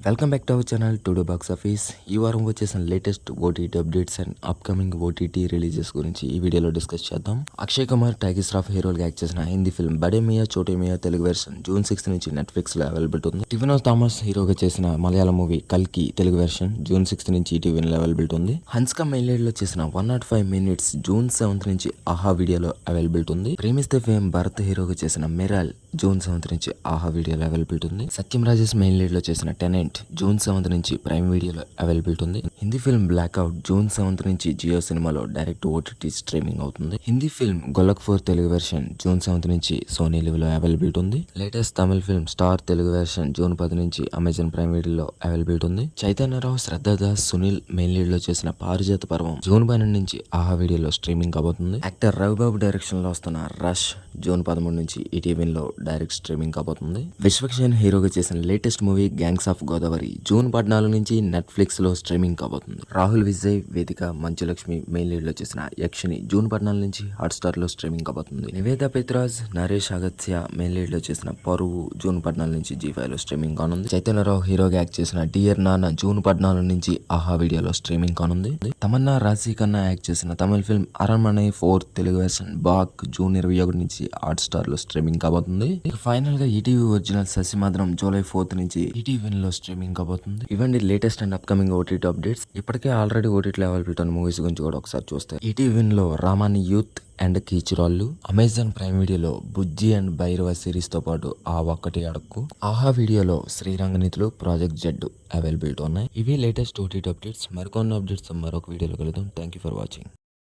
Welcome back to our channel today box office. ఈ వారం వచ్చేసిన latest OTT updates and upcoming OTT releases గురించి ఈ వీడియోలో డిస్కస్ చేద్దాం. అక్షయ్ కుమార్ టైగర్ శ్రాఫ్ హీరోలుగా యాక్ట్ చేసిన హిందీ ఫిల్మ్ బడే మియా చోటే మియా తెలుగు వెర్షన్ జూన్ 6 నుంచి నెట్ఫ్లిక్స్ లో అవైలబుల్ ఉంది. టివినో థామస్ హీరోగా చేసిన మలయాళం మూవీ కల్కి తెలుగు వెర్షన్ జూన్ 6 నుంచి ఈటీవీలో అవైలబుల్ ఉంది. హన్స్కా మెయిన్ లీడ్ లో చేసిన 105 minutes జూన్ 7 నుంచి ఆహా వీడియోలో అవైలబుల్ ఉంది. ప్రేమిస్తే ఫేమ్ భరత్ హీరోగా చేసిన మెరాల్ జూన్ 7 నుంచి ఆహా వీడియోలో అవైలబుల్ ఉంది. సత్యం రాజేష్ మెయిన్ లీడ్ లో చేసిన టెనెంట్ జూన్ 7 నుంచి ప్రైమ్ వీడియోలో అవైలబుల్ ఉంది. హిందీ ఫిల్మ్ బ్లాక్అవుట్ జూన్ 7 నుంచి జియో సినిమాలో డైరెక్ట్ ఓటీటీ స్ట్రీమింగ్ అవుతుంది. Hindi film Gullak 4 Telugu version June 7 నుంచి సోనీ లివ్ లో అవైలబుల్ ఉంది. Latest Tamil film star Telugu version June 10 నుంచి అమెజాన్ ప్రైమ్ వీడియోలో అవైలబుల్ ఉంది. చైతన్యరావు, శ్రద్ధా దాస్, సునీల్ మెయిన్ లీడ్ లో చేసిన పారిజాత పర్వం జూన్ 12 నుంచి ఆహా వీడియోలో స్ట్రీమింగ్ కాబోతుంది. యాక్టర్ రవిబాబు డైరెక్షన్ లో వస్తున్న రష్ జూన్ 13 నుంచి ఈటీవీలో డైరెక్ట్ స్ట్రీమింగ్ కాబోతుంది. విశ్వక్షేణ్ హీరోగా చేసిన latest movie gangs of Godavari June 14 నుంచి నెట్ఫ్లిక్స్ లో స్ట్రీమింగ్ కాబోతుంది. రాహుల్ విజయ్, వేదిక, మంచులక్ష్మి మెయిన్ లీడ్ లో చేసిన యక్షిని జూన్ 14 నుంచి హాట్ స్టార్ లో స్ట్రీమింగ్ కాబోతుంది. నివేద పెత్రాజ్, నరేష్ అగత్య మెయిన్ లీడ్ లో చేసిన పరువు జూన్ 14 నుంచి G5 లో స్ట్రీమింగ్ కానుంది. చైతన్యరావు హీరోగా యాక్ట్ చేసిన డియర్ నాన్న జూన్ 14 నుంచి ఆహా వీడియోలో స్ట్రీమింగ్ కానుంది. తమన్నా, రాశి ఖన్నా యాక్ట్ చేసిన Tamil film Aranmanai 4 Telugu version Baak June 21 నుంచి హాట్ స్టార్ లో స్ట్రీమింగ్ కాబోతుంది. ఫైనల్ గా ఈటీవీ ఒరిజినల్ ససిమాద్రం జూలై 4 నుంచి ఈటీవీ లో స్ట్రీమింగ్ కాబోతుంది. ఇవన్నీ latest and upcoming OTT updates. ఇప్పటికే ఆల్రెడీ ఓటీటీ అవైలబుల్ ఉన్న మూవీస్ గురించి కూడా ఒకసారి చూస్తే ఈటీవీ లో రామాని యూత్ అండ్ కీచురాళ్ళు, అమెజాన్ ప్రైమ్ వీడియోలో బుజ్జి అండ్ భైరవ సిరీస్ తో పాటు ఆ ఒక్కటి అడక్కు, ఆహా వీడియోలో శ్రీరంగనీతులు, ప్రాజెక్ట్ జెడ్ అవైలబుల్ ఉన్నాయి. ఇవి లేటెస్ట్ ఓటీటీ అప్డేట్స్. మరికొన్ని అప్డేట్స్ మరొక వీడియోలో కలుద్దాం. Thank you for watching.